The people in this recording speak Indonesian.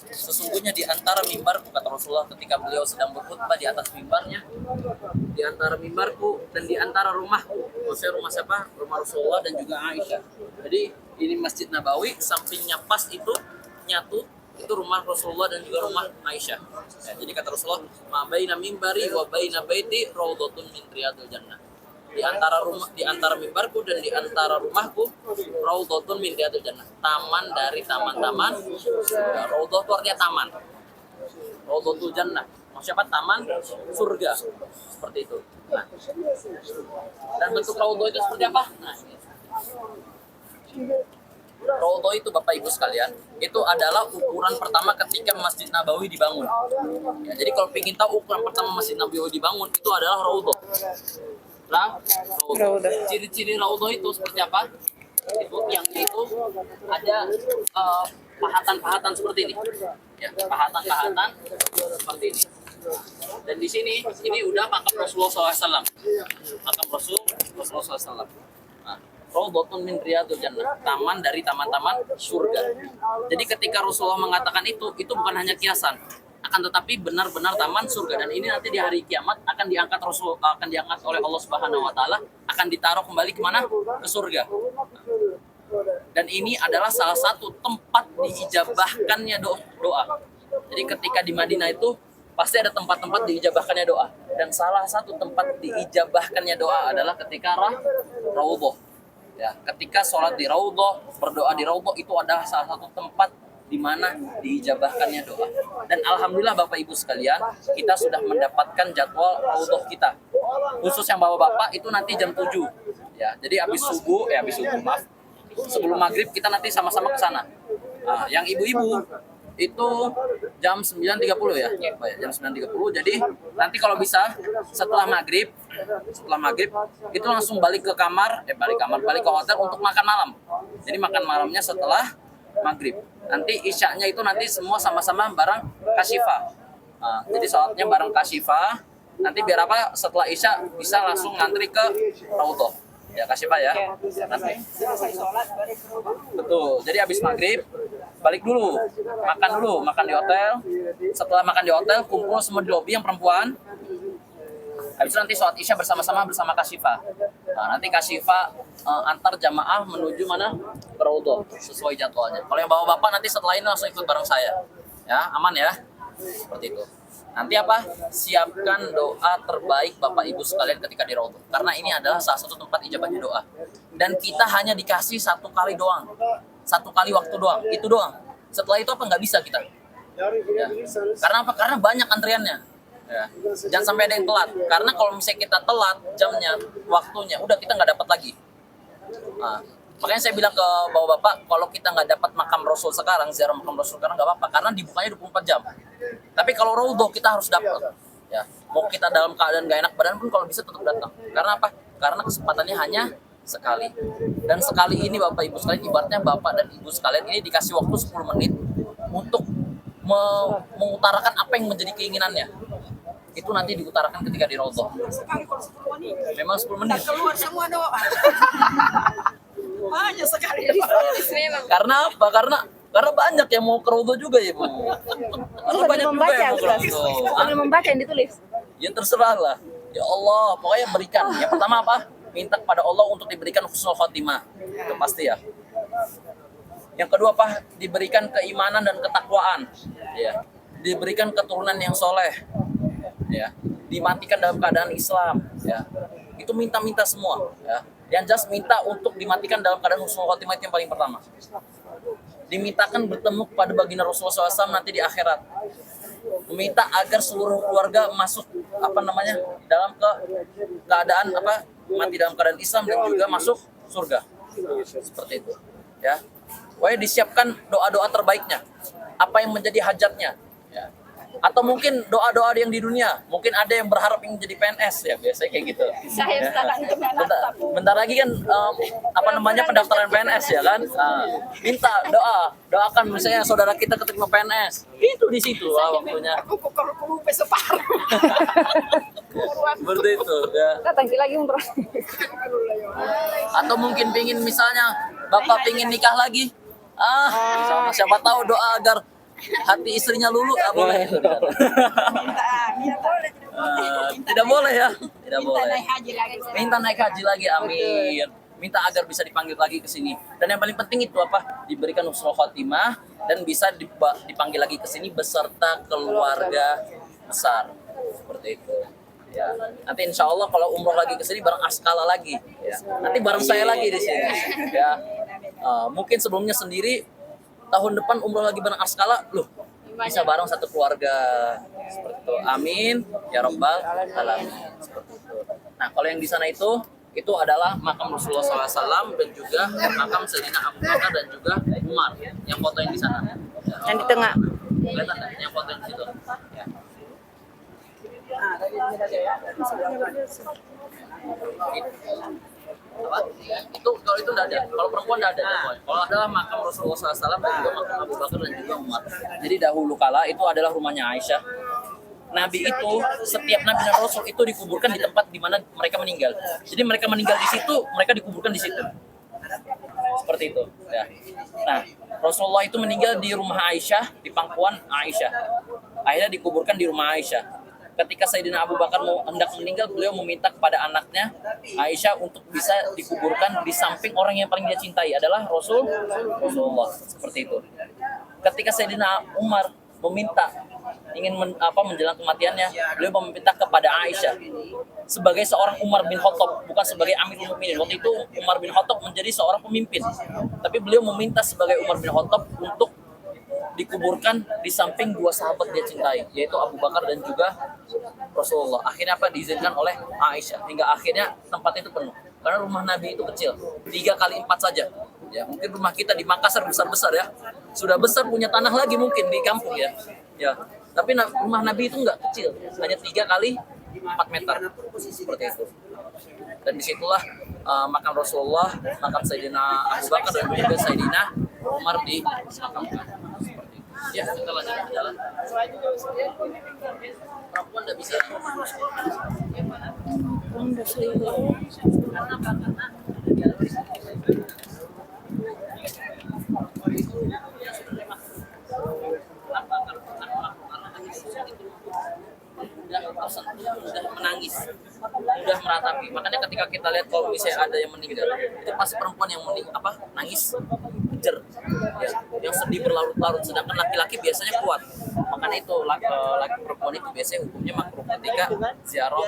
Sesungguhnya di antara mimbarku, kata Rasulullah ketika beliau sedang berkhutbah di atas mimbarnya, di antara mimbarku dan di antara rumahku, maksudnya rumah siapa? Rumah Rasulullah dan juga Aisyah. Jadi ini Masjid Nabawi, sampingnya pas itu nyatu, itu rumah Rasulullah dan juga rumah Aisyah. Ya, jadi kata Rasulullah, ma baina mimbari wa baina baiti raudhatun min riyadil jannah. Di antara mimbarku dan di antara rumahku raudhatun min riyadil jannah, taman dari taman-taman. Ya, raudhah itu artinya taman, raudhatul jannah, maksudnya apa? Taman surga, seperti itu. Nah, dan bentuk raudhah itu seperti apa? Nah, raudhah itu Bapak Ibu sekalian, itu adalah ukuran pertama ketika Masjid Nabawi dibangun. Ya, jadi kalau ingin tahu ukuran pertama Masjid Nabawi dibangun, itu adalah raudhah. Nah, raudhah. Ciri-ciri raudhah itu seperti apa? Itu tiangnya itu ada pahatan-pahatan seperti ini. Ya, pahatan-pahatan seperti ini. Dan di sini ini udah makam Rasulullah SAW. Makam Rasulullah SAW. Nah, raudhatun min riyadil jannah, taman dari taman-taman surga. Jadi ketika Rasulullah mengatakan itu bukan hanya kiasan, akan tetapi benar-benar taman surga. Dan ini nanti di hari kiamat akan diangkat oleh Allah Subhanahu wa taala, akan ditaruh kembali kemana? Ke surga. Dan ini adalah salah satu tempat diijabahkannya doa. Jadi ketika di Madinah itu pasti ada tempat-tempat diijabahkannya doa. Dan salah satu tempat diijabahkannya doa adalah ketika raudhah. Ya, ketika sholat di raudhah, berdoa di raudhah, itu adalah salah satu tempat di mana diijabahkannya doa. Dan alhamdulillah Bapak Ibu sekalian, kita sudah mendapatkan jadwal raudhah kita. Khusus yang bapak-bapak itu nanti jam 7. Ya, jadi habis subuh, maaf. Sebelum maghrib kita nanti sama-sama ke sana. Nah, yang ibu-ibu itu jam 9.30 ya. Jam 9.30. Jadi nanti kalau bisa setelah maghrib itu langsung balik ke hotel untuk makan malam. Jadi makan malamnya setelah maghrib. Nanti isyaknya itu nanti semua sama-sama bareng Kasyifa. Nah, jadi sholatnya bareng Kasyifa. Nanti biar apa? Setelah isya bisa langsung ngantri ke raudhah. Ya, kasih Pak ya. Nanti. Betul. Jadi habis maghrib balik dulu, makan di hotel. Setelah makan di hotel, kumpul semua di lobi yang perempuan. Habis itu nanti sholat isya bersama Kasyifa. Nah, nanti Kasyifa antar jamaah menuju mana? Ke raudhah sesuai jadwalnya. Kalau yang bawa-bapak nanti setelah ini langsung ikut bareng saya. Ya, aman ya. Seperti itu. Nanti apa? Siapkan doa terbaik Bapak Ibu sekalian ketika di raudhah. Karena ini adalah salah satu tempat ijabahnya doa. Dan kita hanya dikasih 1 kali doang. 1 kali waktu doang. Itu doang. Setelah itu apa? Nggak bisa kita. Ya. Karena apa? Karena banyak antriannya. Ya. Jangan sampai ada yang telat. Karena kalau misalnya kita telat jamnya, waktunya, udah kita nggak dapat lagi. Nah, makanya saya bilang ke bapak-bapak, kalau kita nggak dapat makam Rasul sekarang, ziarah makam Rasul sekarang nggak apa-apa. Karena dibukanya 24 jam. Tapi kalau raudhah kita harus dapat. Ya, mau kita dalam keadaan gak enak badan pun kalau bisa tetap datang. Karena apa? Karena kesempatannya hanya sekali. Dan sekali ini Bapak Ibu sekalian, ibaratnya Bapak dan Ibu sekalian ini dikasih waktu 10 menit untuk mengutarakan apa yang menjadi keinginannya. Itu nanti diutarakan ketika di raudhah. Memang 10 menit. Keluar semua doa. Banyak sekali. Karena apa? Karena banyak yang mau ke raudhah juga ya, Bu. Karena banyak juga yang mau ke raudhah. Sambil membaca yang ditulis. Ya terserah lah. Ya Allah, pokoknya berikan. Yang pertama apa? Minta kepada Allah untuk diberikan husnul khotimah. Itu pasti ya. Yang kedua apa? Diberikan keimanan dan ketakwaan. Ya. Diberikan keturunan yang soleh. Ya. Dimatikan dalam keadaan Islam. Ya. Itu minta-minta semua. Ya. Yang just minta untuk dimatikan dalam keadaan husnul khotimah itu yang paling pertama. Dimintakan bertemu kepada baginda Rasulullah SAW nanti di akhirat. Meminta agar seluruh keluarga masuk dalam keadaan mati dalam keadaan Islam dan juga masuk surga. Seperti itu. Ya. Pokoknya disiapkan doa-doa terbaiknya. Apa yang menjadi hajatnya. Ya. Atau mungkin doa-doa yang di dunia. Mungkin ada yang berharap ingin jadi PNS ya, biasanya kayak gitu. Saya sekarang Bentar lagi kan pendaftaran PNS ya kan. Minta doakan misalnya saudara kita keterima PNS. Itu di situ waktunya. Aku lupa separuh. Seperti itu ya. datang lagi umroh. Atau mungkin pingin misalnya Bapak pingin nikah lagi. Siapa tahu doa agar hati istrinya lulu, boleh. Minta boleh. Tidak boleh ya, tidak Minta boleh. naik haji lagi. Minta naik haji lagi, amin. Minta agar bisa dipanggil lagi ke sini. Dan yang paling penting itu apa? Diberikan husnul khotimah dan bisa dipanggil lagi ke sini beserta keluarga besar. Seperti itu. Ya. Nanti insya Allah kalau umroh lagi ke sini bareng Askala lagi. Ya. Nanti bareng saya lagi di sini. Ya. Mungkin sebelumnya sendiri tahun depan umroh lagi bareng Askala, loh bisa bareng satu keluarga. Seperti itu. Amin ya rabbal alamin. Seperti itu. Nah kalau yang di sana itu adalah makam Rasulullah SAW dan juga makam Sayyidina Abu Bakar dan juga Umar yang foto yang di sana. Yang di tengah. Kelihatan nggak yang foto yang di situ? Ya. Apa? Itu kalau itu nggak ada, kalau perempuan nggak ada. Kalau adalah makam Rasulullah SAW dan juga makam Abu Bakar dan juga Umar. Jadi dahulu kala itu adalah rumahnya Aisyah. Nabi itu, setiap Nabi dan Rasul itu dikuburkan di tempat di mana mereka meninggal. Jadi mereka meninggal di situ, mereka dikuburkan di situ. Seperti itu. Ya. Nah, Rasulullah itu meninggal di rumah Aisyah, di pangkuan Aisyah. Akhirnya dikuburkan di rumah Aisyah. Ketika Sayyidina Abu Bakar hendak meninggal, beliau meminta kepada anaknya Aisyah untuk bisa dikuburkan di samping orang yang paling dia cintai adalah Rasulullah. Seperti itu. Ketika Sayyidina Umar meminta ingin menjelang kematiannya, beliau meminta kepada Aisyah sebagai seorang Umar bin Khattab, bukan sebagai Amirul Mukminin. Waktu itu Umar bin Khattab menjadi seorang pemimpin, tapi beliau meminta sebagai Umar bin Khattab untuk dikuburkan di samping dua sahabat dia cintai, yaitu Abu Bakar dan juga Rasulullah. Akhirnya apa? Diizinkan oleh Aisyah, hingga akhirnya tempat itu penuh. Karena rumah Nabi itu kecil, 3x4 saja. Ya, mungkin rumah kita di Makassar besar-besar ya. Sudah besar punya tanah lagi mungkin di kampung ya. Ya, tapi rumah Nabi itu enggak kecil, hanya 3x4 meter. Seperti itu. Dan disitulah makam Rasulullah, makam Sayyidina Abu Bakar dan juga Sayyidina Umar di makamkan. Ya, kita lanjut ke jalan. Perempuan tidak bisa. Sudah menangis, sudah meratapi. Makanya ketika kita lihat kalau misalnya ada yang meninggal, itu pasti perempuan yang nangis kejer, ya, yang sedih berlarut-larut. Sedangkan laki-laki biasanya kuat. Makanya itu laki perempuan itu biasanya hukumnya makruh ketika ziarah